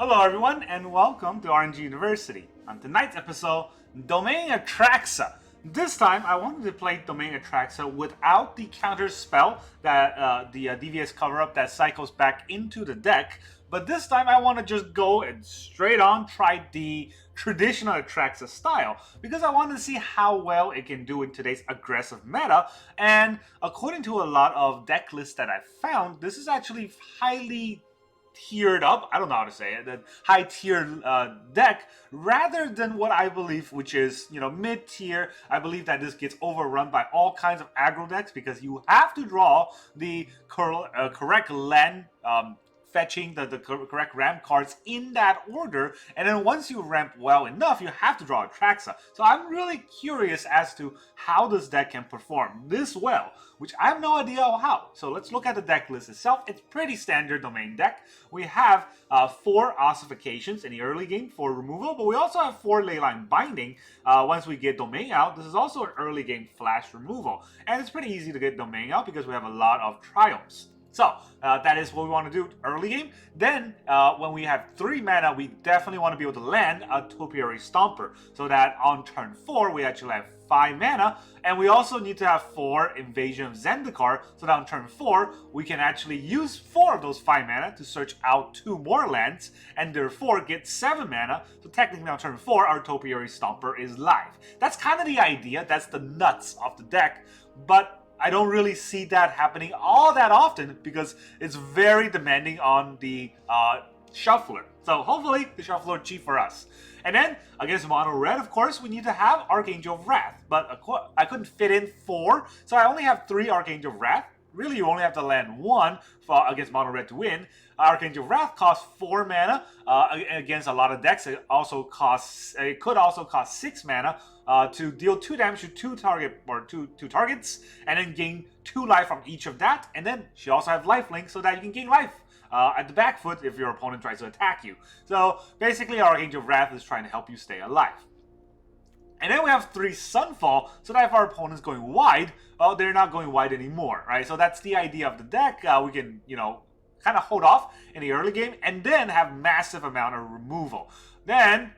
Hello everyone and welcome to RNG University. On tonight's episode, Domain Atraxa. This time I wanted to play Domain Atraxa without the counter spell that the DVS cover-up that cycles back into the deck. But this time I want to just go and straight on try the traditional Atraxa style because I want to see how well it can do in today's aggressive meta. And according to a lot of deck lists that I've found, this is actually highly tiered up, I don't know how to say it, the high tier deck, rather than what I believe, which is, mid tier. I believe that this gets overrun by all kinds of aggro decks because you have to draw the correct land fetching the correct ramp cards in that order, and then once you ramp well enough, you have to draw Atraxa. So I'm really curious as to how this deck can perform this well, which I have no idea how. So let's look at the deck list itself. It's pretty standard domain deck. We have 4 ossifications in the early game for removal, but we also have 4 Leyline Binding once we get domain out. This is also an early game flash removal, and it's pretty easy to get domain out because we have a lot of triumphs. So, that is what we want to do early game. Then, when we have 3 mana, we definitely want to be able to land a Topiary Stomper. So that on turn 4, we actually have 5 mana. And we also need to have 4 Invasion of Zendikar. So that on turn 4, we can actually use 4 of those 5 mana to search out 2 more lands. And therefore get 7 mana. So technically on turn 4, our Topiary Stomper is live. That's kind of the idea. That's the nuts of the deck. But I don't really see that happening all that often because it's very demanding on the shuffler. So hopefully the shuffler will cheat for us. And then against mono red, of course, we need to have Archangel of Wrath. But I couldn't fit in 4, so I only have 3 Archangel of Wrath. Really, you only have to land 1 against mono red to win. Archangel of Wrath costs 4 mana against a lot of decks. It could also cost 6 mana to deal 2 damage to 2 targets, and then gain 2 life from each of that. And then she also has lifelink so that you can gain life at the back foot if your opponent tries to attack you. So basically, Archangel of Wrath is trying to help you stay alive. And then we have 3 Sunfall, so that if our opponent's going wide, well, they're not going wide anymore, right? So that's the idea of the deck. We can, kind of hold off in the early game and then have massive amount of removal. Then,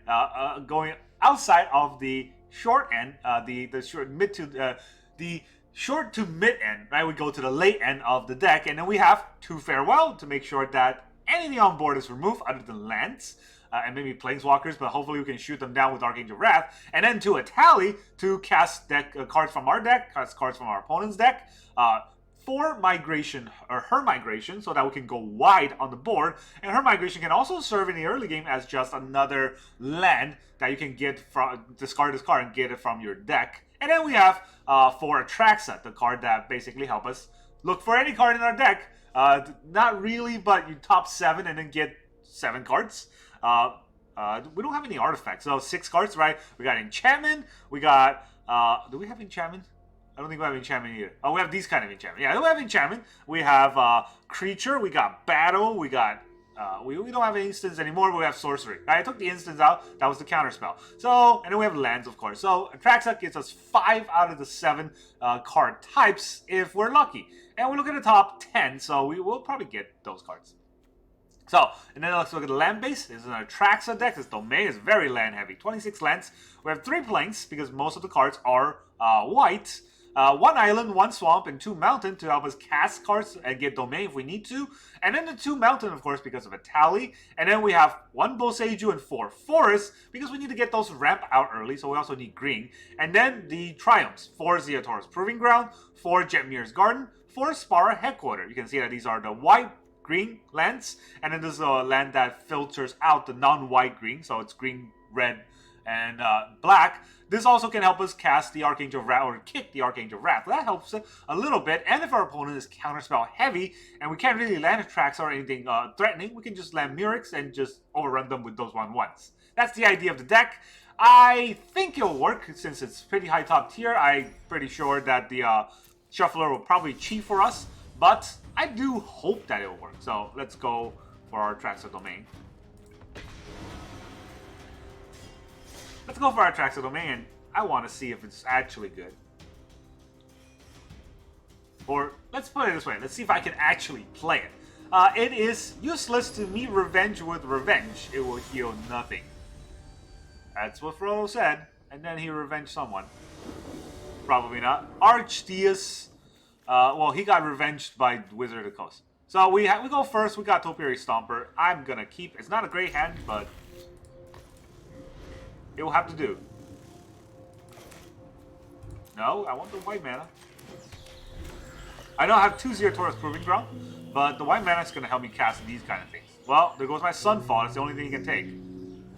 going outside of the short end, the short to mid end, right? We go to the late end of the deck, and then we have 2 Farewell to make sure that anything on board is removed other than lands. And maybe Planeswalkers, but hopefully we can shoot them down with Archangel of Wrath. And then 2 Etali to cast cards from our deck, cast cards from our opponent's deck. 4 Migration, or her Migration, so that we can go wide on the board. And her Migration can also serve in the early game as just another land that you can get from, discard this card and get it from your deck. And then we have 4 Atraxa, the card that basically help us look for any card in our deck. Not really, but you top 7 and then get 7 cards. We don't have any artifacts, so 6 cards, right? We got Enchantment, we got, do we have Enchantment? I don't think we have Enchantment either. Oh, we have these kind of Enchantment. Yeah, we have Enchantment. We have Creature, we got Battle, we got, we don't have Instants anymore, but we have Sorcery. Right? I took the Instants out, that was the counter spell. So, and then we have Lands, of course. So, Atraxa gives us 5 out of the 7 card types if we're lucky. And we look at the top 10, so we will probably get those cards. So, and then let's look at the land base. This is an Atraxa deck. This domain is very land heavy. 26 lands. We have 3 plains because most of the cards are white. 1 island, 1 swamp, and 2 mountain to help us cast cards and get domain if we need to. And then the 2 mountain, of course, because of Etali. And then we have 1 Boseiju and 4 forests because we need to get those ramp out early, so we also need green. And then the triumphs. 4 Ziatora's Proving Ground, 4 Jetmir's Garden, 4 Spara Headquarter. You can see that these are the white green lands, and then there's a land that filters out the non-white green, so it's green, red, and black. This also can help us cast the Archangel of Wrath or kick the Archangel of Wrath. That helps a little bit, and if our opponent is counterspell heavy and we can't really land Atraxa or anything threatening, we can just land Murex and just overrun them with those 1/1s. That's the idea of the deck. I think it'll work since it's pretty high top tier. I'm pretty sure that the shuffler will probably cheat for us, but I do hope that it will work. So let's go for our Atraxa Domain. Let's go for our Atraxa Domain, and I want to see if it's actually good. Or let's put it this way. Let's see if I can actually play it. It is useless to meet revenge with revenge. It will heal nothing. That's what Frodo said. And then he revenged someone. Probably not. Archdeus. Well, he got revenged by Wizard of the Coast. So we go first. We got Topiary Stomper. I'm gonna keep. It's not a great hand, but it will have to do. No, I want the white mana. I know I have 2 Ziatora's Proving Ground, but the white mana is gonna help me cast these kind of things. Well, there goes my Sunfall. It's the only thing he can take.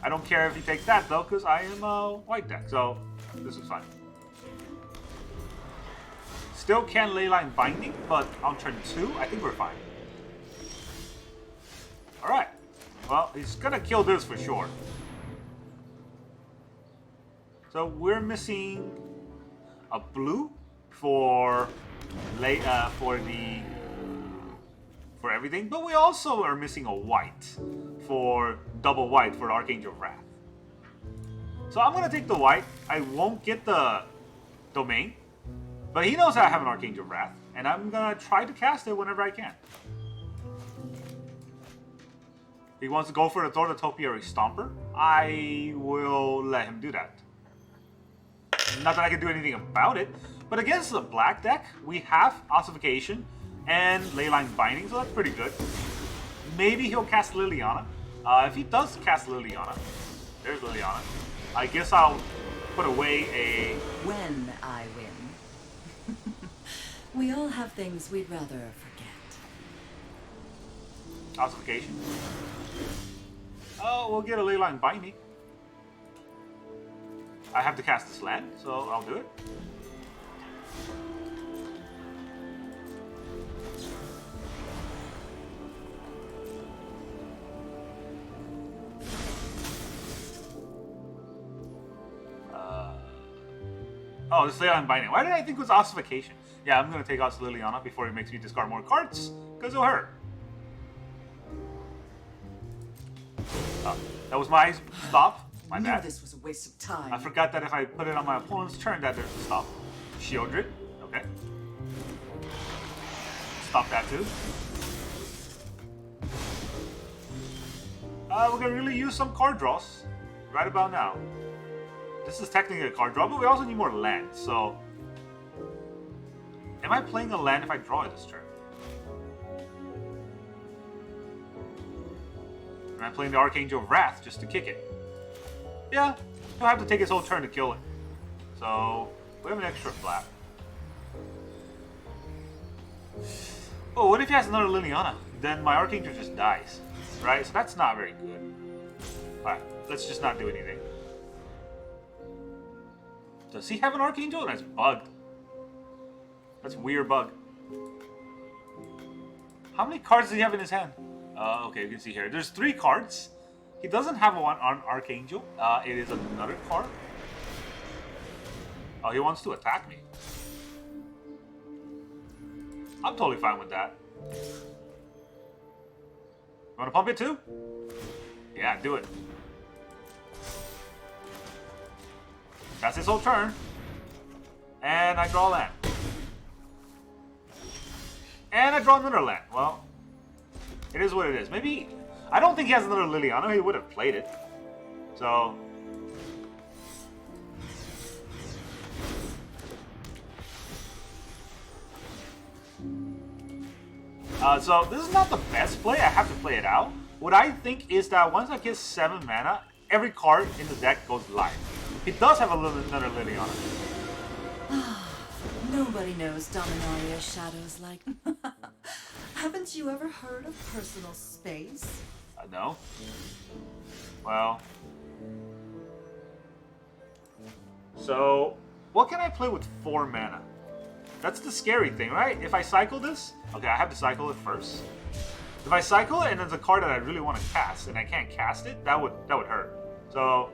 I don't care if he takes that though, because I am a white deck. So this is fine. Still can Leyline Binding, but on turn 2, I think we're fine. Alright. Well, he's gonna kill this for sure. So we're missing a blue for everything, but we also are missing a white for double white for Archangel of Wrath. So I'm gonna take the white. I won't get the domain. But he knows I have an Archangel of Wrath, and I'm gonna try to cast it whenever I can. He wants to go for the Topiary Stomper. I will let him do that. Not that I can do anything about it, but against the black deck, we have Ossification and Leyline Binding, so that's pretty good. Maybe he'll cast Liliana. If he does cast Liliana, there's Liliana. I guess I'll put away a... When I win. We all have things we'd rather forget. Ossification. Oh, we'll get a Leyline Binding. I have to cast this land, so I'll do it. Oh, this Leyline Binding. Why did I think it was Ossification? Yeah, I'm going to take out Liliana before he makes me discard more cards, because it'll hurt. That was my stop. My bad. This was a waste of time. I forgot that if I put it on my opponent's turn, that there's a stop. Shieldred. Okay. Stop that too. We're going to really use some card draws right about now. This is technically a card draw, but we also need more land, so... Am I playing a land if I draw it this turn? Am I playing the Archangel of Wrath just to kick it? Yeah, he'll have to take his whole turn to kill it. So, we have an extra flap. Oh, what if he has another Liliana? Then my Archangel just dies, right? So that's not very good. Alright, let's just not do anything. Does he have an Archangel? That's bugged. That's a weird bug. How many cards does he have in his hand? Okay, you can see here. There's 3 cards. He doesn't have one on Archangel. It is another card. Oh, he wants to attack me. I'm totally fine with that. You want to pump it too? Yeah, do it. That's his whole turn. And I draw a land. And I draw another land. Well, it is what it is. Maybe... I don't think he has another Liliana. He would have played it. So... so this is not the best play. I have to play it out. What I think is that once I get 7 mana, every card in the deck goes live. He does have another Liliana. Nobody knows Dominaria's shadows like... Haven't you ever heard of personal space? No. Well... So, what can I play with 4 mana? That's the scary thing, right? If I cycle this... Okay, I have to cycle it first. If I cycle it and there's a card that I really want to cast and I can't cast it, that would hurt. So,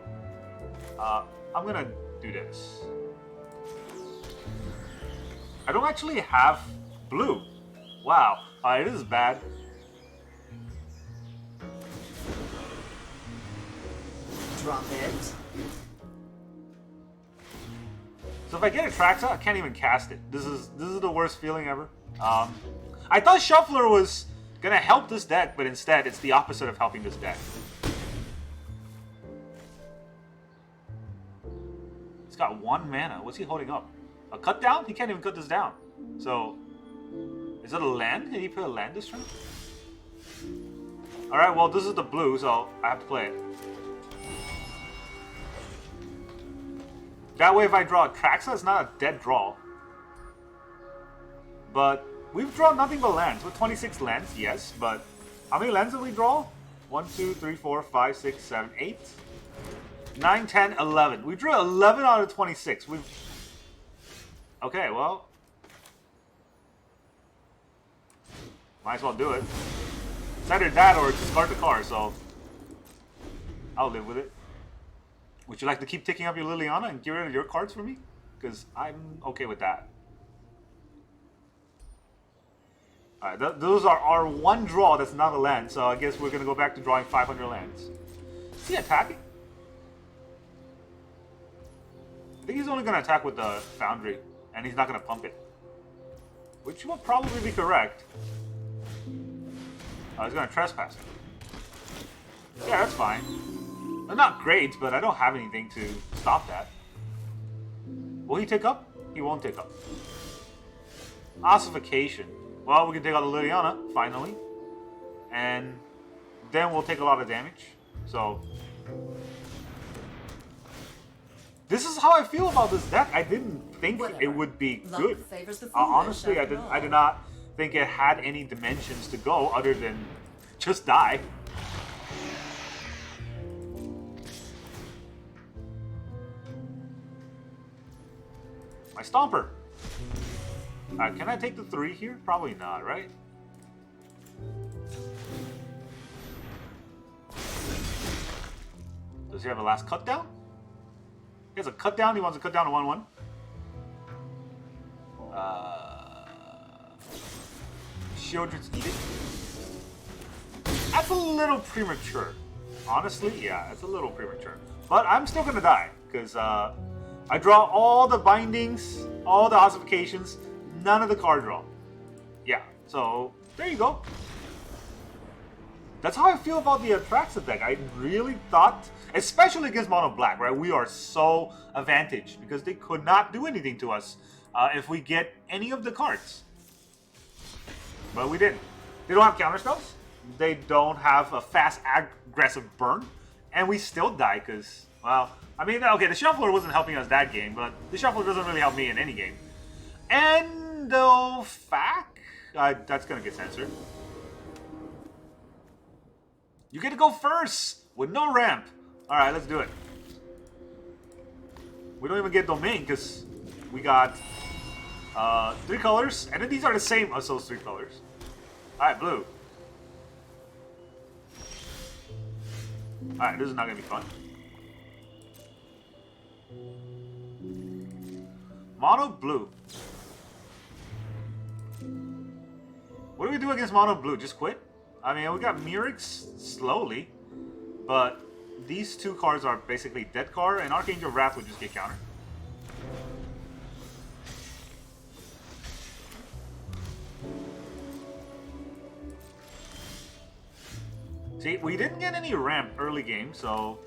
I'm gonna do this. I don't actually have blue. Wow. Alright, this is bad. Drop it. So if I get Atraxa, I can't even cast it. This is the worst feeling ever. I thought Shuffler was Gonna help this deck, but instead it's the opposite of helping this deck. He's got 1 mana. What's he holding up? A cut down? He can't even cut this down. So, is it a land? Did he put a land this turn? Alright, well this is the blue, so I have to play it. That way if I draw Atraxa, it's not a dead draw. But we've drawn nothing but lands. With 26 lands, yes, but how many lands did we draw? 1, 2, 3, 4, 5, 6, 7, 8, 9, 10, 11. We drew 11 out of 26. Okay, well, might as well do it. It's either that or discard the card, so I'll live with it. Would you like to keep ticking up your Liliana and get rid of your cards for me? Because I'm okay with that. Alright, those are our 1 draw that's not a land, so I guess we're going to go back to drawing 500 lands. Is he attacking? I think he's only going to attack with the Foundry, and he's not going to pump it. Which will probably be correct. Oh, he's going to trespass. Yeah, that's fine. They're not great, but I don't have anything to stop that. Will he take up? He won't take up. Ossification. Well, we can take out the Liliana, finally. And then we'll take a lot of damage. So, this is how I feel about this deck. I didn't think it would be good. Honestly, I did not think it had any dimensions to go other than just die. My Stomper. Can I take the 3 here? Probably not, right? Does he have a last cut down? He has a cut down. He wants to cut down to 1/1. Shieldred's Edict. That's a little premature. Honestly, yeah, it's a little premature. But I'm still gonna die because I draw all the bindings, all the ossifications, none of the card draw. Yeah, so there you go. That's how I feel about the Atraxa deck. I really thought, especially against Mono Black, right? We are so advantaged because they could not do anything to us if we get any of the cards. But we didn't. They don't have counterspells. They don't have a fast, aggressive burn. And we still die because, well, I mean, okay, the Shuffler wasn't helping us that game, but the Shuffler doesn't really help me in any game. Endofac? That's going to get censored. You get to go first with no ramp. Alright, let's do it. We don't even get Domain because we got 3 colors. And then these are the same as those 3 colors. Alright, blue. Alright, this is not going to be fun. Mono blue. What do we do against mono blue? Just quit? I mean, we got Mirix slowly, but these 2 cards are basically dead card, and Archangel of Wrath would just get countered. See, we didn't get any ramp early game, so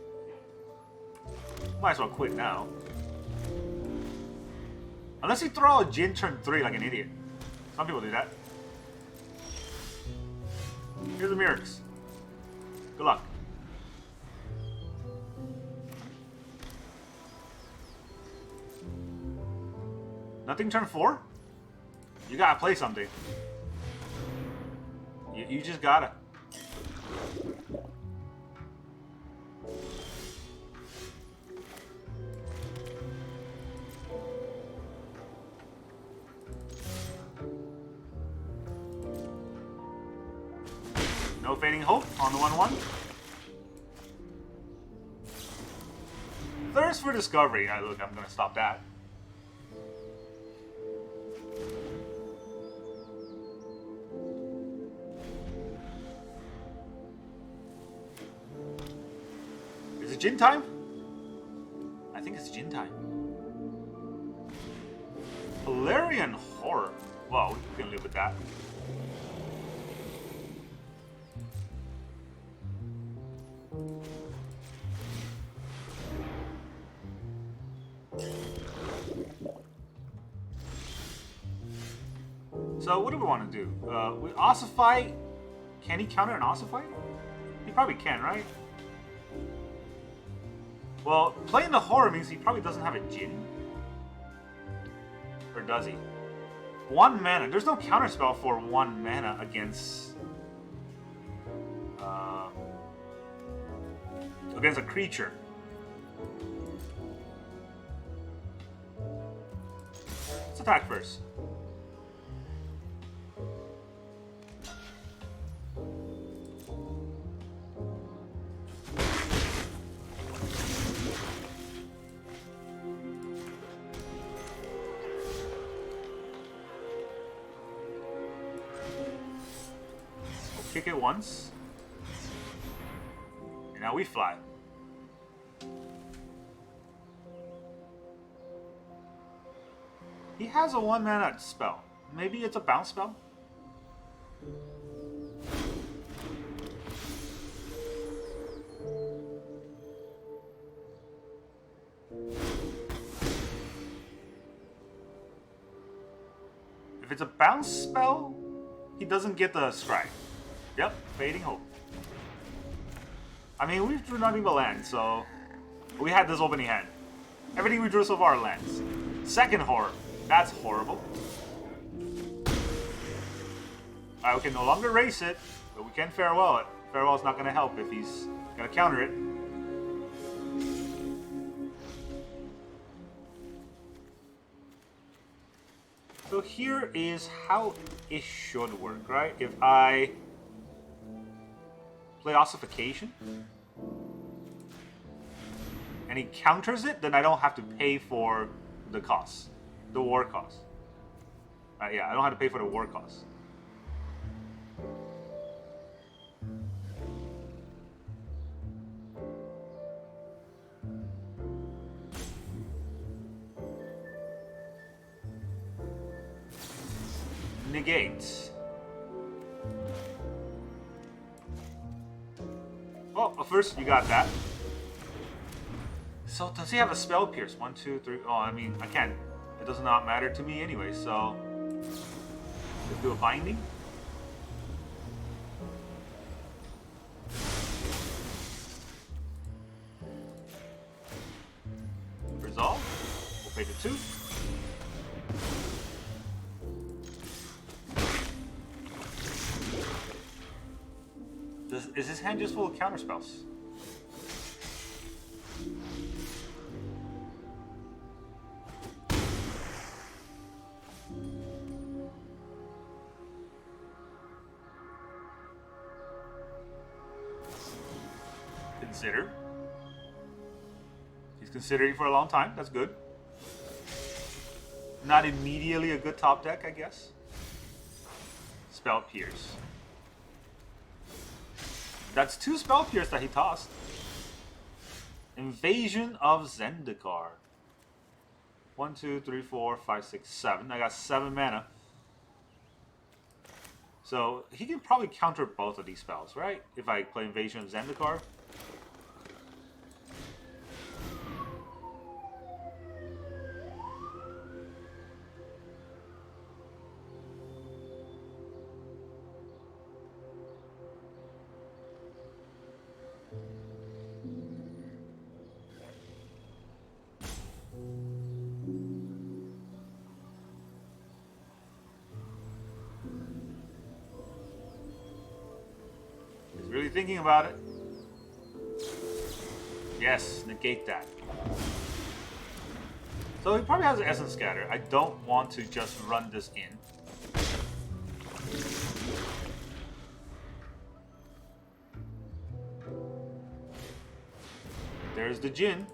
might as well quit now. Unless you throw a Jin turn 3 like an idiot. Some people do that. Here's the Mirix. Good luck. Nothing turn 4? You gotta play something. You just gotta. No Fading Hope on the 1/1. Thirst for Discovery. Look, I'm gonna stop that. Is it Jin time? I think it's Jin time. Valerian Horror. Well, we can live with that. So what do we want to do? We ossify. Can he counter an ossify? He probably can, right? Well, playing the horror means he probably doesn't have a Jin. Or does he? 1 mana. There's no counterspell for 1 mana against against a creature. Let's attack first. Kick it once. And now we fly. He has a 1 mana spell. Maybe it's a bounce spell? If it's a bounce spell, he doesn't get the scry. Yep, Fading Hope. I mean, we drew not even a land, so we had this opening hand. Everything we drew so far are lands. Second horror. That's horrible. Alright, we can no longer race it, but we can farewell it. Farewell's not going to help if he's going to counter it. So here is how it should work, right? If I play Ossification, and he counters it, then I don't have to pay for the cost, the war cost. Yeah, I don't have to pay for the war cost. Negate. Oh, first you got that. So does he have a spell pierce? 1, 2, 3. Oh, I mean, I can't. It does not matter to me anyway. So let's do a binding. Resolve. We'll pay the 2. Is his hand just full of counterspells? Consider. He's considering for a long time. That's good. Not immediately a good top deck, I guess. Spell Pierce. That's 2 Spell Pierce that he tossed. Invasion of Zendikar. 1, 2, 3, 4, 5, 6, 7. I got 7 mana. So he can probably counter both of these spells, right? If I play Invasion of Zendikar. Really thinking about it. Yes, negate that. So he probably has an Essence Scatter. I don't want to just run this in. There's the Jin.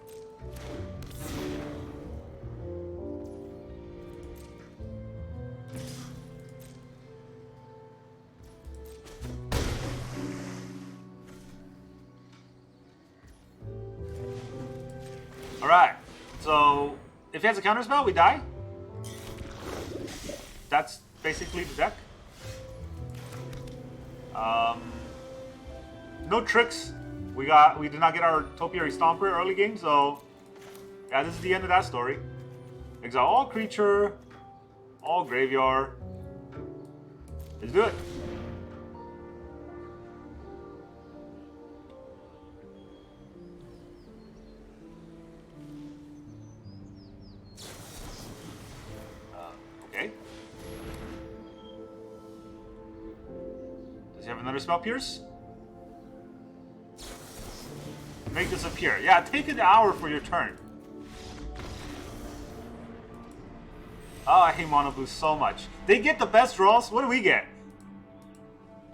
Alright, so if he has a counterspell, we die. That's basically the deck. No tricks. We did not get our Topiary Stomper early game, so yeah, this is the end of that story. Exile all creature, all graveyard. Let's do it. Okay. Does he have another spell pierce? Make this appear. Yeah, take an hour for your turn. Oh, I hate mono blue so much. They get the best draws. What do we get?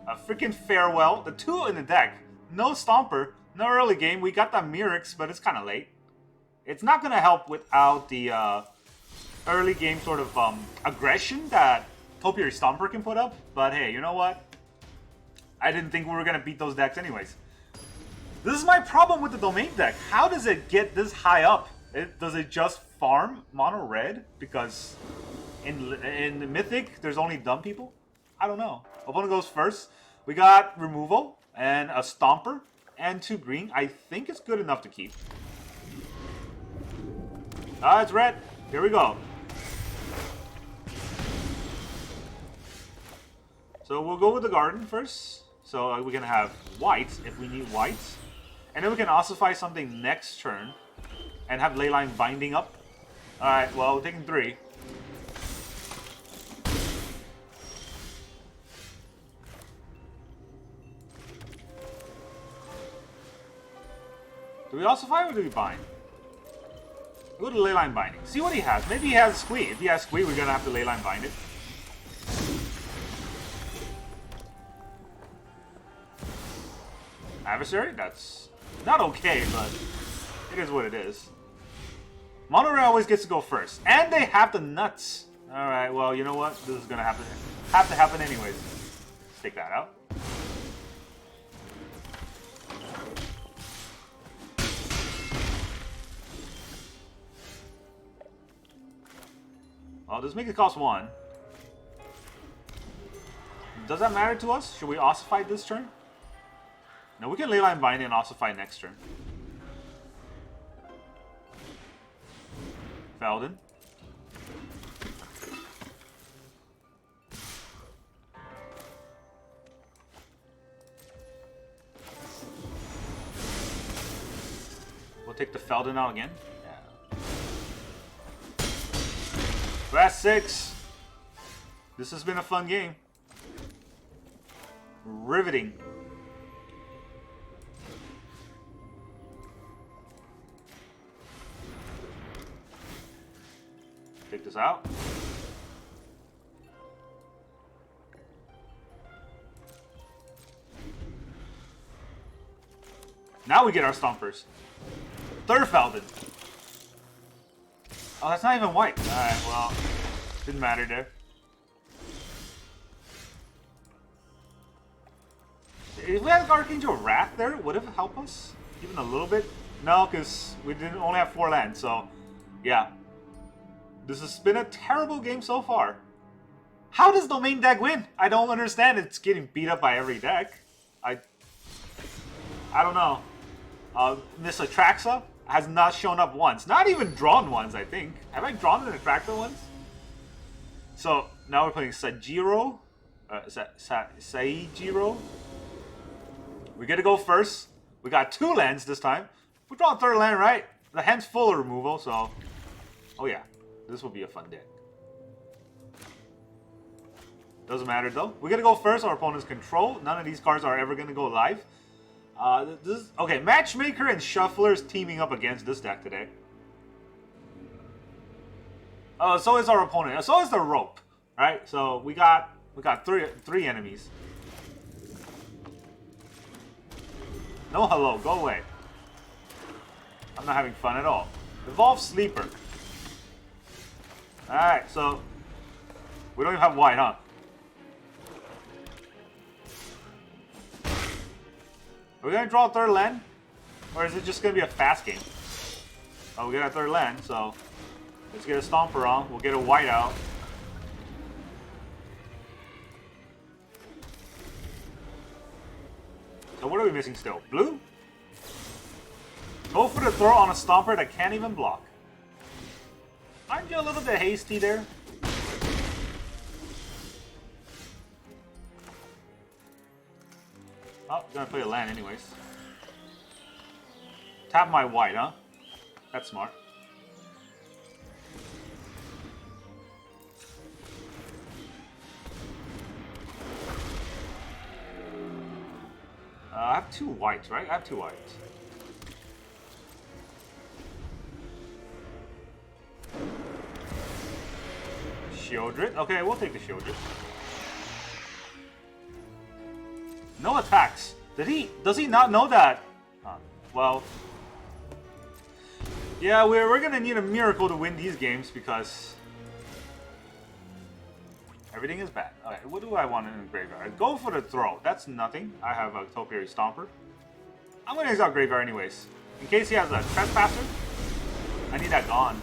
A freaking farewell. The 2 in the deck. No Stomper. No early game. We got that Mirix, but it's kind of late. It's not going to help without the early game sort of aggression that Topiary Stomper can put up. But hey, you know what? I didn't think we were going to beat those decks anyways. This is my problem with the Domain deck. How does it get this high up? Does it just farm mono red? Because in Mythic, there's only dumb people? I don't know. Opponent goes first. We got removal and a Stomper and 2 green. I think it's good enough to keep. Ah, it's red. Here we go. So we'll go with the garden first. So we can have whites if we need whites. And then we can ossify something next turn and have Leyline Binding up. Alright, well, we're taking 3. Do we ossify or do we bind? Go to Leyline Binding. See what he has. Maybe he has Squee. If he has Squee, we're going to have to Leyline Bind it. Adversary? That's not okay, but it is what it is. Mono red always gets to go first. And they have the nuts. Alright, well, you know what? This is going to have to happen anyways. Let's take that out. Well, let's make it cost 1. Does that matter to us? Should we ossify this turn? No, we can Leyline Binding and ossify next turn. Felden. We'll take the Felden out again. Yeah. Last 6. This has been a fun game. Riveting. Take this out. Now we get our Stompers. Third Felden. Oh, that's not even white. Alright, well, didn't matter there. If we had Archangel of Wrath there, would it help us? Even a little bit? No, because we didn't only have 4 lands, so yeah. This has been a terrible game so far. How does Domain deck win? I don't understand. It's getting beat up by every deck. I don't know. Miss Atraxa has not shown up once. Not even drawn once, I think. Have I drawn an Atraxa once? So now we're playing Sajiro. Saijiro. We get to go first. We got 2 lands this time. We draw a 3rd land, right? The hand's full of removal, so... Oh yeah. This will be a fun deck. Doesn't matter though. We're gonna go first. Our opponent's control. None of these cards are ever gonna go live. Okay, Matchmaker and Shuffler is teaming up against this deck today. So is our opponent. So is the Rope. Right? So we got three enemies. No hello. Go away. I'm not having fun at all. Evolve Sleeper. Alright, so we don't even have white, huh? Are we gonna draw a 3rd land? Or is it just gonna be a fast game? Oh, we got a 3rd land, so let's get a Stomper on. We'll get a white out. So what are we missing still? Blue? Go for the throw on a Stomper that can't even block. Aren't you a little bit hasty there? Oh, gonna play a land anyways. Tap my white, huh? That's smart. I have 2 whites, right? I have 2 whites. Shieldred? Okay, we'll take the Shieldred. No attacks. Does he not know that? Well... Yeah, we're gonna need a miracle to win these games because... everything is bad. Okay, what do I want in the graveyard? Go for the throw. That's nothing. I have a Topiary Stomper. I'm gonna exile graveyard anyways. In case he has a Trespasser, I need that gone.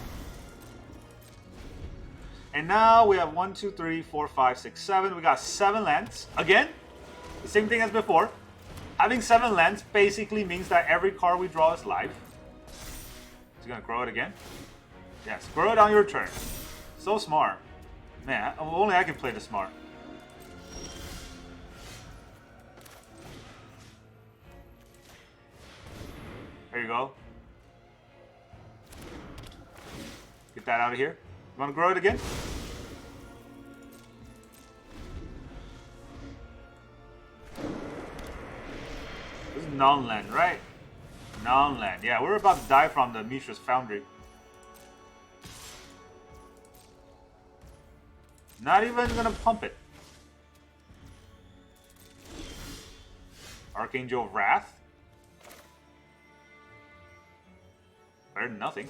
And now we have 1, 2, 3, 4, 5, 6, 7. We got 7 lands. Again, the same thing as before. Having 7 lands basically means that every card we draw is live. Is he gonna grow it again? Yes, grow it on your turn. So smart. Man, only I can play this smart. There you go. Get that out of here. You want to grow it again? This is non-land, right? Non-land. Yeah, we're about to die from the Mishra's Foundry. Not even gonna pump it. Archangel of Wrath. Better than nothing.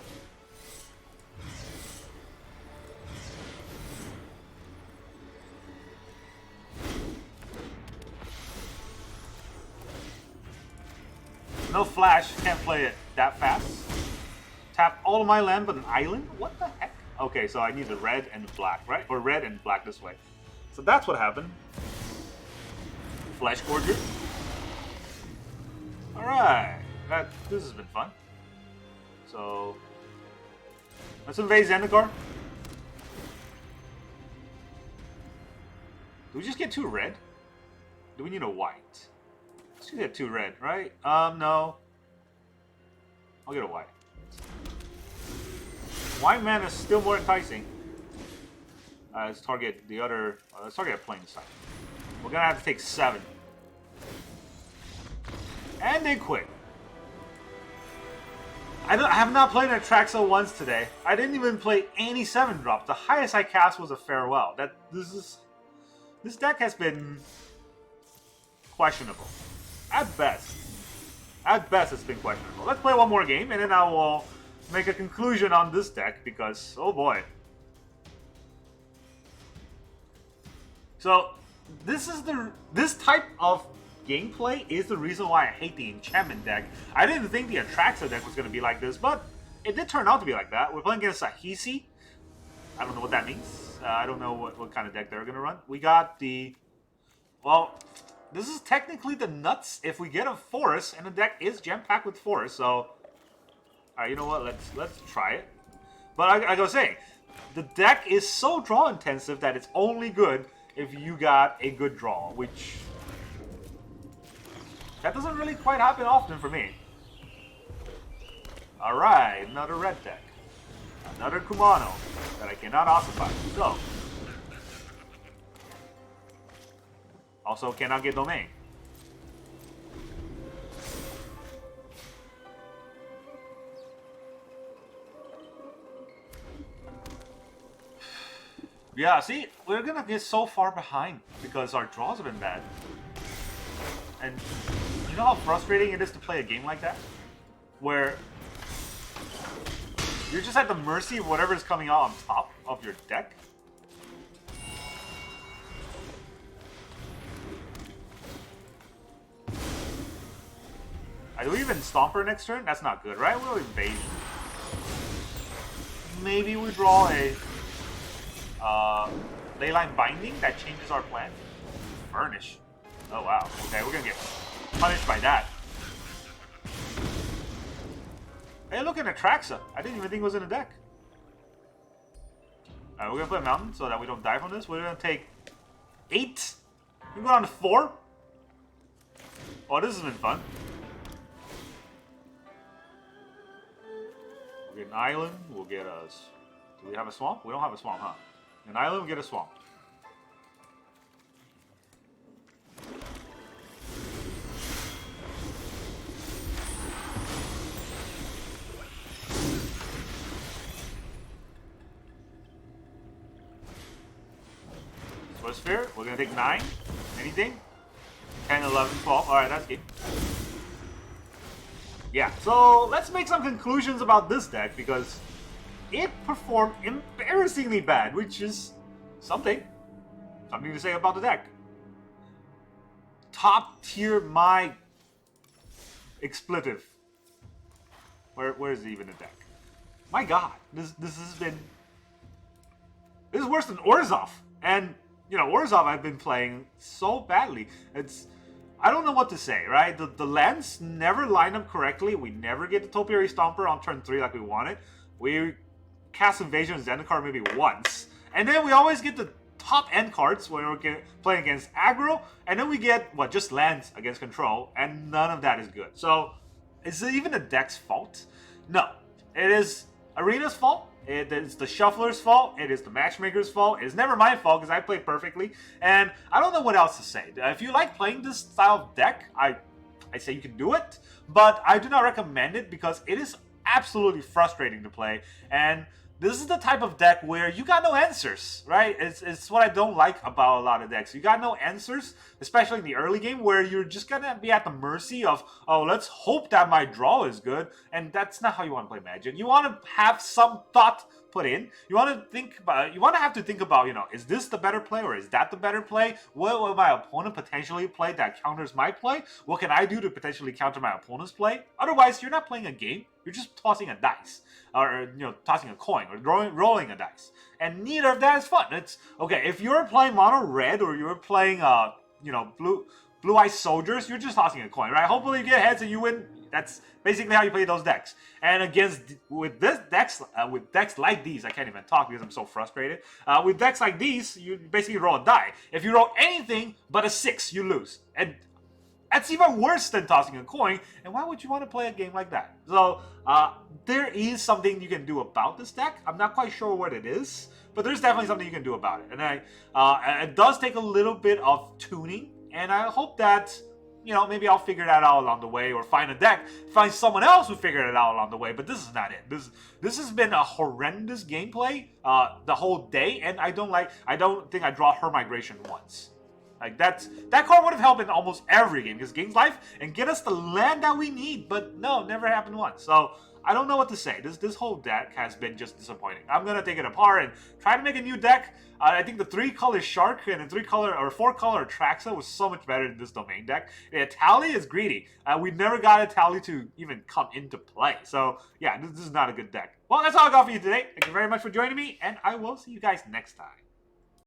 No flash, can't play it that fast. Tap all of my land but an island? What the heck? Okay, so I need the red and the black, right? Or red and black this way. So that's what happened. Flesh Gorger. Alright. This has been fun. So let's invade Zendikar. Do we just get 2 red? Do we need a white? Let's just get 2 red, right? No. I'll get a white. White mana is still more enticing. Let's target the other. Let's target a plane this time. We're gonna have to take 7. And they quit. I have not played an Atraxa once today. I didn't even play any 7-drop. The highest I cast was a Farewell. This deck has been questionable. At best. At best, it's been questionable. Let's play one more game, and then I will make a conclusion on this deck, because, oh boy. So, this type of gameplay is the reason why I hate the enchantment deck. I didn't think the Atraxa deck was going to be like this, but it did turn out to be like that. We're playing against Sahisi. I don't know what that means. I don't know what kind of deck they're going to run. We got the... Well, this is technically the nuts if we get a forest, and the deck is jam-packed with forest, so... Alright, you know what? Let's try it. But I was saying, the deck is so draw-intensive that it's only good if you got a good draw, which... That doesn't really quite happen often for me. Alright, another red deck. Another Kumano that I cannot occupy. So. Also cannot get Domain. Yeah, see, we're gonna get so far behind because our draws have been bad. And you know how frustrating it is to play a game like that? Where you're just at the mercy of whatever's coming out on top of your deck. Do we even Stomper next turn? That's not good, right? We'll Invasion. Maybe we draw a Leyline Binding that changes our plan. Furnish. Oh wow. Okay, we're gonna get punished by that. Hey, look at Atraxa. I didn't even think it was in the deck. Alright, we're gonna play a mountain so that we don't die from this. We're gonna take 8. We go down to 4. Oh, this has been fun. We'll get an island. We'll get a... Do we have a swamp? We don't have a swamp, huh? An island, we'll get a swamp. Sphere, we're gonna take 9. Anything? 10, 11, 12. Alright, that's good. Yeah, so let's make some conclusions about this deck because it performed embarrassingly bad, which is something to say about the deck. Top tier my expletive. Where is even the deck? My god, this has been... This is worse than Orzhov. And you know, Orzhov I've been playing so badly. I don't know what to say, right? The lands never line up correctly. We never get the Topiary Stomper on turn 3 like we wanted. We cast Invasion of Zendikar maybe once. And then we always get the top end cards when we're playing against aggro. And then we get, what, just lands against control. And none of that is good. So, is it even the deck's fault? No. It is Arena's fault. It is the shuffler's fault. It is the matchmaker's fault. It is never my fault because I played perfectly. And I don't know what else to say. If you like playing this style of deck, I say you can do it. But I do not recommend it because it is absolutely frustrating to play. And this is the type of deck where you got no answers, right? It's what I don't like about a lot of decks. You got no answers, especially in the early game, where you're just gonna be at the mercy of, oh, let's hope that my draw is good. And that's not how you want to play Magic. You want to have some thought put in. You want to think about, you want to have to think about, you know, is this the better play or is that the better play? What will my opponent potentially play that counters my play? What can I do to potentially counter my opponent's play? Otherwise, you're not playing a game. You're just tossing a dice, or you know, tossing a coin, or rolling a dice, and neither of that is fun. It's okay if you're playing mono red or you're playing you know, blue eyes soldiers. You're just tossing a coin, right? Hopefully you get heads and you win. That's basically how you play those decks. And with decks like these, I can't even talk because I'm so frustrated. With decks like these, you basically roll a die. If you roll anything but a 6, you lose. And that's even worse than tossing a coin, and why would you want to play a game like that? So, there is something you can do about this deck. I'm not quite sure what it is, but there's definitely something you can do about it. And it does take a little bit of tuning, and I hope that, you know, maybe I'll figure that out along the way, or find someone else who figured it out along the way, but this is not it. This has been a horrendous gameplay the whole day, and I don't think I draw Her Migration once. Like, that card would have helped in almost every game, because game's life and get us the land that we need, but no, never happened once. So I don't know what to say. This whole deck has been just disappointing. I'm gonna take it apart and try to make a new deck. I think the 3-color Shark and the 4-color Atraxa was so much better than this Domain deck. Etali is greedy. We never got Etali to even come into play. So yeah, this is not a good deck. Well, that's all I got for you today. Thank you very much for joining me, and I will see you guys next time.